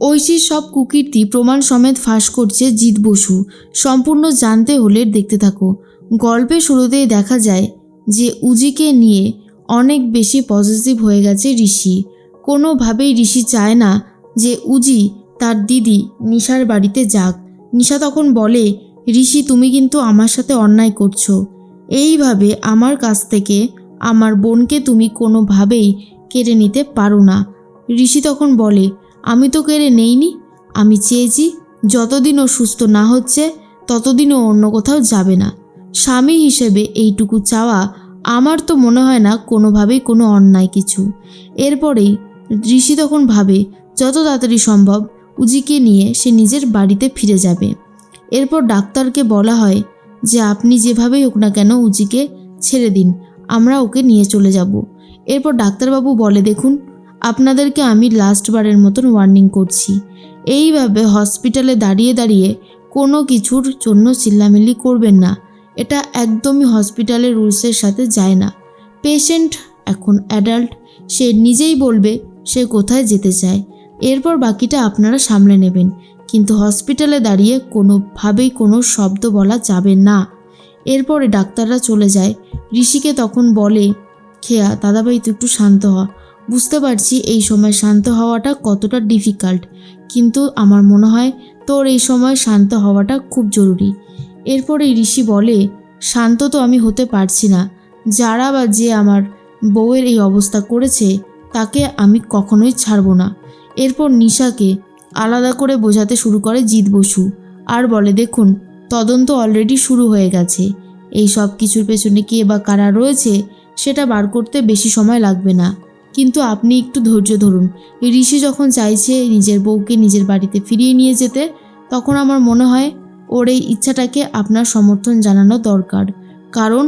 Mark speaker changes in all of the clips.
Speaker 1: ঐশীর সব কুকীর্তি প্রমাণ সমেত ফাঁস করছে জিৎ বসু। সম্পূর্ণ জানতে হলে দেখতে থাকো। গল্পের শুরুতেই দেখা যায় যে উজিকে নিয়ে অনেক বেশি পজিটিভ হয়ে গেছে ঋষি। কোনোভাবেই ঋষি চায় না যে উজি তার দিদি নিশার বাড়িতে যাক। নিশা তখন বলে, ঋষি তুমি কিন্তু আমার সাথে অন্যায় করছো। এইভাবে আমার কাছ থেকে আমার বোনকে তুমি কোনোভাবেই কেড়ে নিতে পারো না। ঋষি তখন বলে, আমি তো কেড়ে নেইনি, আমি চেয়েছি যতদিন ও সুস্থ না হচ্ছে ততদিন ও অন্য কোথাও যাবে না। স্বামী হিসেবে এইটুকু চাওয়া আমার তো মনে হয় না কোনোভাবেই কোনো অন্যায় কিছু। এরপরেই ঋষি তখন ভাবে যত তাড়াতাড়ি সম্ভব উজিকে নিয়ে সে নিজের বাড়িতে ফিরে যাবে। এরপর ডাক্তারকে বলা হয় যে আপনি যেভাবেই হোক না কেন উজিকে ছেড়ে দিন, আমরা ওকে নিয়ে চলে যাব। এরপর ডাক্তারবাবু বলে, দেখুন আপনাদেরকে আমি লাস্টবারের মতন ওয়ার্নিং করছি, এইভাবে হসপিটালে দাঁড়িয়ে দাঁড়িয়ে কোনো কিছুর জন্য চিল্লামিল্লি করবেন না। এটা একদমই হসপিটালের রুলসের সাথে যায় না। পেশেন্ট এখন অ্যাডাল্ট, সে নিজেই বলবে সে কোথায় যেতে চায়, এরপর বাকিটা আপনারা সামলে নেবেন, কিন্তু হসপিটালে দাঁড়িয়ে কোনোভাবেই কোনো শব্দ বলা যাবে না। এরপরে ডাক্তাররা চলে যায়। ঋষিকে তখন বলে, খেয়া দাদাভাই তুই একটু শান্ত হ, বুঝতে পারছি এই সময় শান্ত হওয়াটা কতটা ডিফিকাল্ট, কিন্তু আমার মনে হয় তোর এই সময় শান্ত হওয়াটা খুব জরুরি। এরপরে ঋষি বলে, শান্ত তো আমি হতে পারছি না, যারা বা যে আমার বউয়ের এই অবস্থা করেছে তাকে আমি কখনোই ছাড়ব না। এরপর নিশাকে আলাদা করে বোঝাতে শুরু করে জিৎ বসু আর বলে, দেখুন তদন্ত অলরেডি শুরু হয়ে গেছে, এই সব কিছুর পেছনে কে বা কারা রয়েছে সেটা বার করতে বেশি সময় লাগবে না, কিন্তু আপনি একটু ধৈর্য ধরুন। ঋষি যখন চাইছে নিজের বউকে নিজের বাড়িতে ফিরিয়ে নিয়ে যেতে, তখন আমার মনে হয় ওর এই ইচ্ছাটাকে আপনার সমর্থন জানানো দরকার, কারণ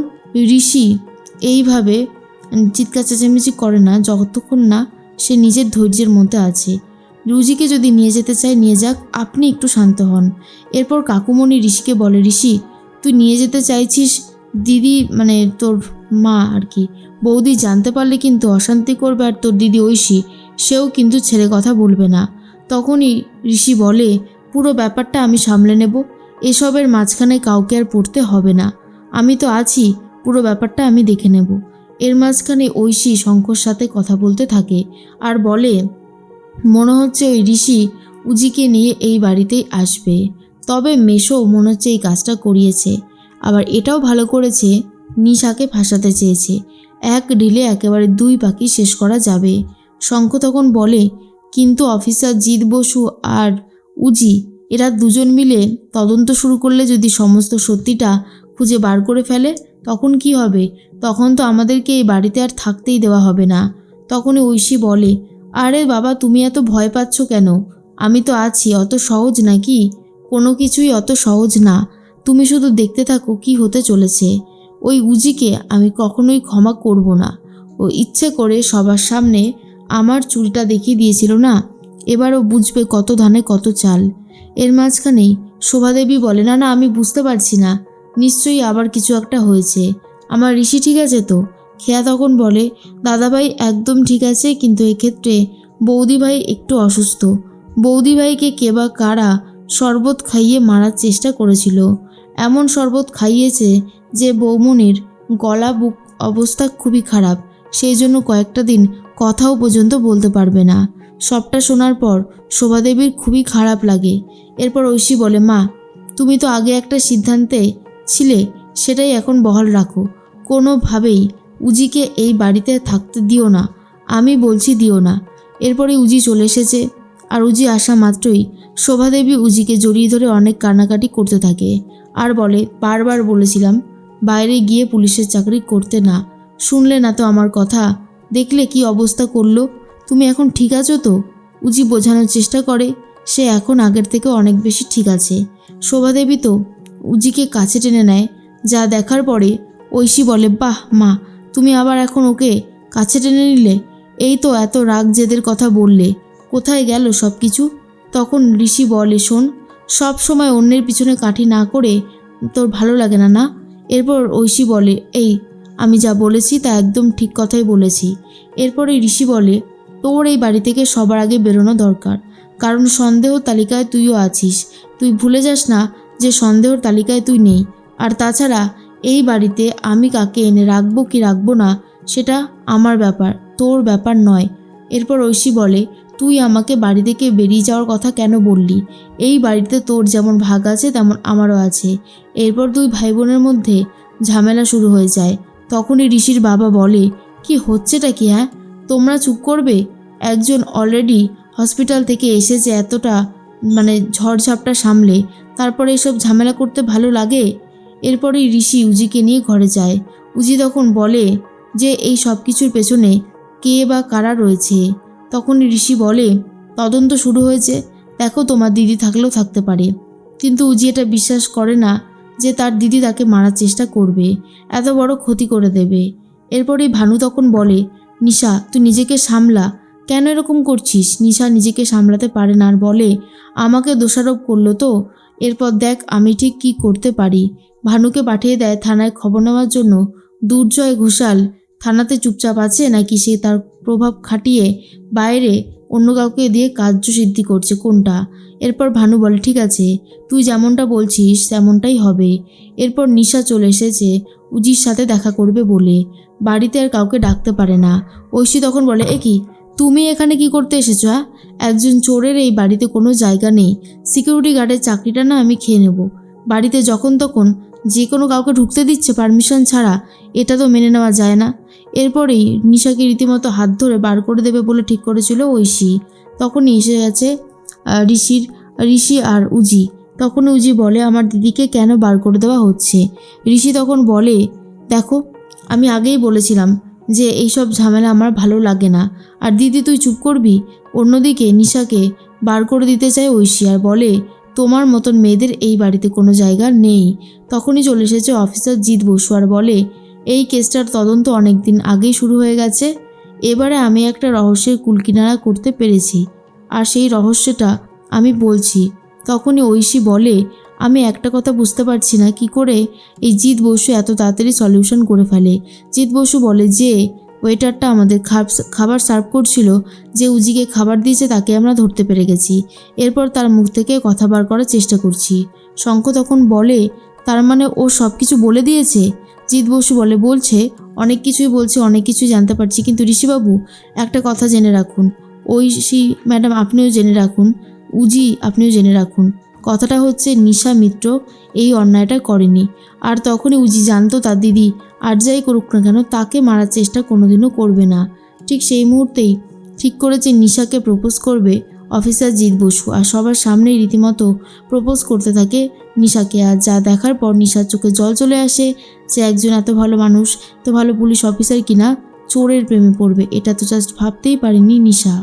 Speaker 1: ঋষি এইভাবে চিৎকার চেঁচামেচি করে না যতক্ষণ না সে নিজের ধৈর্যের মধ্যে আছে। রুজিকে যদি নিয়ে যেতে চায় নিয়ে যাক, আপনি একটু শান্ত হন। এরপর কাকুমণি ঋষিকে বলে, ঋষি তুই নিয়ে যেতে চাইছিস, দিদি মানে তোর মা আর কি বৌদি জানতে পারলে কিন্তু অশান্তি করবে, আর তোর দিদি ঐশী সেও কিন্তু ছেড়ে কথা বলবে না। তখনই ঋষি বলে, পুরো ব্যাপারটা আমি সামলে নেব, এসবের মাঝখানে কাউকে আর পড়তে হবে না, আমি তো আছি, পুরো ব্যাপারটা আমি দেখে নেব। এর মাঝখানে ঐশী শঙ্কর সাথে কথা বলতে থাকে আর বলে, মনে হচ্ছে ওই ঋষি উজিকে নিয়ে এই বাড়িতেই আসবে, তবে মেশো মনে হচ্ছে এই কাজটা করিয়েছে, আবার এটাও ভালো করেছে নিশাকে ফাঁসাতে চেয়েছে, এক ঢিলে একেবারে দুই পাখি শেষ করা যাবে। শঙ্খ তখন বলে, কিন্তু অফিসার জিৎ বসু আর উজি এরা দুজন মিলে তদন্ত শুরু করলে যদি সমস্ত সত্যিটা খুঁজে বার করে ফেলে তখন কি হবে? তখন তো আমাদেরকে এই বাড়িতে আর থাকতেই দেওয়া হবে না। তখনই ঐশী বলে, আরে বাবা তুমি এত ভয় পাচ্ছ কেন, আমি তো আছি, অত সহজ নাকি? কোনো কিছুই অত সহজ না, তুমি শুধু দেখতে থাকো কি হতে চলেছে। ওই উজিকে আমি কখনোই ক্ষমা করব না, ও ইচ্ছে করে সবার সামনে আমার চুলটা দেখিয়ে দিয়েছিল না, এবারও বুঝবে কত ধানে কত চাল। এর মাঝখানেই শোভাদেবী বলে, না না আমি বুঝতে পারছি না, নিশ্চয়ই আবার কিছু একটা হয়েছে, আমার ঋষি ঠিক আছে তো? খেয়া তখন বলে, দাদাভাই একদম ঠিক আছে, কিন্তু এক্ষেত্রে বৌদিভাই একটু অসুস্থ, বৌদিভাইকে কে বা কারা শরবত খাইয়ে মারার চেষ্টা করেছিল, এমন শরবত খাইয়েছে যে বৌমনির গলা বুক অবস্থা খুবই খারাপ, সেই জন্য কয়েকটা দিন কথাও পর্যন্ত বলতে পারবে না। সবটা শোনার পর শোভাদেবীর খুবই খারাপ লাগে। এরপর ঐশী বলে, মা তুমি তো আগে একটা সিদ্ধান্তে ছিলে, সেটাই এখন বহাল রাখো, কোনোভাবেই উজিকে এই বাড়িতে থাকতে দিও না, আমি বলছি দিও না। এরপরে উজি চলে এসেছে, আর উজি আসা মাত্রই শোভাদেবী উজিকে জড়িয়ে ধরে অনেক কান্নাকাটি করতে থাকে আর বলে, বারবার বলেছিলাম বাইরে গিয়ে পুলিশের চাকরি করতে না, শুনলে না তো আমার কথা, দেখলে কি অবস্থা করলো, তুমি এখন ঠিক আছো তো? উজি বোঝানোর চেষ্টা করে সে এখন আগের থেকে অনেক বেশি ঠিক আছে। শোভাদেবী তো উজিকে কাছে টেনে নেয়, যা দেখার পরে ঐশী বলে, বাহ মা তুমি আবার এখন ওকে কাছে টেনে নিলে, এই তো এত রাগ জেদের কথা বললে, কোথায় গেল সব কিছু? তখন ঋষি বলে, শোন সব সময় অন্যের পিছনে কাঠি না করে তোর ভালো লাগে না না? এরপর ঐশী বলে, এই আমি যা বলেছি তা একদম ঠিক কথাই বলেছি। এরপরে ঋষি বলে, তোর এই বাড়ি থেকে সবার আগে বেরোনো দরকার, কারণ সন্দেহ তালিকায় তুইও আছিস। তুই ভুলে যাস না যে সন্দেহর তালিকায় তুই নেই। আর তাছাড়া এই বাড়িতে আমি কাকে এনে রাখবো কি রাখবো না সেটা আমার ব্যাপার, তোর ব্যাপার নয়। এরপর ঐশী বলে, তুই আমাকে বাড়ি থেকে বেরিয়ে যাওয়ার কথা কেন বললি? এই বাড়িতে তোর যেমন ভাগ আছে তেমন আমারও আছে। এরপর দুই ভাই বোনের মধ্যে ঝামেলা শুরু হয়ে যায়। তখনই ঋষির বাবা বলে, কি হচ্ছেটা কি? হ্যাঁ, তোমরা চুপ করবে? একজন অলরেডি হসপিটাল থেকে এসেছে, এতটা ঝড়ঝাপটা সামলে, তারপরে এসব ঝামেলা করতে ভালো লাগে? এরপরেই ঋষি উজিকে নিয়ে ঘরে যায়। উজি তখন বলে যে এই সব কিছুর পেছনে কে বা কারা রয়েছে। তখনই ঋষি বলে, তদন্ত শুরু হয়েছে, দেখো তোমার দিদি থাকলেও থাকতে পারে। কিন্তু উজি এটা বিশ্বাস করে না যে তার দিদি তাকে মারার চেষ্টা করবে, এত বড় ক্ষতি করে দেবে। এরপরেই ভানু তখন বলে, নিশা তুই নিজেকে সামলা, কেন এরকম করছিস? নিশা নিজেকে সামলাতে পারে না আর বলে, আমাকে দোষারোপ করলো তো, এরপর দেখ আমি ঠিক কী করতে পারি। ভানুকে পাঠিয়ে দেয় থানায় খবর নেওয়ার জন্য। দুর্জয় ঘোষাল থানাতে চুপচাপ আছে নাকি সে তার প্রভাব খাটিয়ে বাইরে অন্য কাউকে দিয়ে কার্যসিদ্ধি করছে, কোনটা? এরপর ভানু বলে, ঠিক আছে, তুই যেমনটা বলছিস তেমনটাই হবে। এরপর নিশা চলে এসেছে উজির সাথে দেখা করবে বলে। বাড়িতে আর কাউকে ডাকতে পারে না। ঐশী তখন বলে, এ কি, তুমি এখানে কি করতে এসেছো? হ্যাঁ, একজন চোরের এই বাড়িতে কোনো জায়গা নেই। সিকিউরিটি গার্ডের চাকরিটা না আমি খেয়ে নেব। বাড়িতে যখন তখন যে কোনো কাউকে ঢুকতে দিচ্ছে পারমিশন ছাড়া, এটা তো মেনে নেওয়া যায় না। এরপরেই নিশাকে রীতিমতো হাত ধরে বার করে দেবে বলে ঠিক করেছিল ঐশী। তখনই এসে গেছে ঋষি আর উজি। তখন উজি বলে, আমার দিদিকে কেন বার করে দেওয়া হচ্ছে? ঋষি তখন বলে, দেখো, আমি আগেই বলেছিলাম যে এইসব ঝামেলা আমার ভালো লাগে না। আর দিদি তুই চুপ করবি? অন্যদিকে নিশাকে বার করে দিতে চায় ঐশী আর বলে, তোমার মতন মেয়েদের এই বাড়িতে কোনো জায়গা নেই। তখনই চলে এসেছে অফিসার জিৎ বসু আর বলে, এই কেসটার তদন্ত অনেক দিন আগেই শুরু হয়ে গেছে। এবারে আমি একটা রহস্যের কুলকিনারা করতে পেরেছি, আর সেই রহস্যটা আমি বলছি। তখনই ঐশী বলে, আমি একটা কথা বুঝতে পারছি না, কি করে এই জিৎ বসু এত তাড়াতাড়ি সলিউশন করে ফেলে। জিৎ বসু বলে, যে ওয়েটারটা আমাদের খাবার সার্ভ করছিল, যে উজিকে খাবার দিয়েছে তাকে আমরা ধরতে পেরে গেছি। এরপর তার মুখ থেকে কথা বার করার চেষ্টা করছি। শঙ্খ তখন বলে, তার মানে ও সব কিছু বলে দিয়েছে? জিৎ বসু বলছে অনেক কিছুই বলছে, অনেক কিছুই জানতে পারছি, কিন্তু ঋষিবাবু একটা কথা জেনে রাখুন, ঐশী ম্যাডাম আপনিও জেনে রাখুন, উজি আপনিও জেনে রাখুন, কথাটা হচ্ছে নিশা মিত্র এই অন্যায়টা করেনি। আর তখনই উজি জানতো তার দিদি আর যাই করুক না কেন তাকে মারার চেষ্টা কোনোদিনও করবে না। ঠিক সেই মুহূর্তেই ঠিক করেছে নিশাকে প্রপোজ করবে অফিসার জিৎ বসু, আর সবার সামনেই রীতিমতো প্রপোজ করতে থাকে নিশাকে। আর যা দেখার পর নিশার চোখে জল চলে আসে, যে একজন এত ভালো মানুষ, এত ভালো পুলিশ অফিসার কিনা চোরের প্রেমে পড়বে, এটা তো জাস্ট ভাবতেই পারেনি নিশা।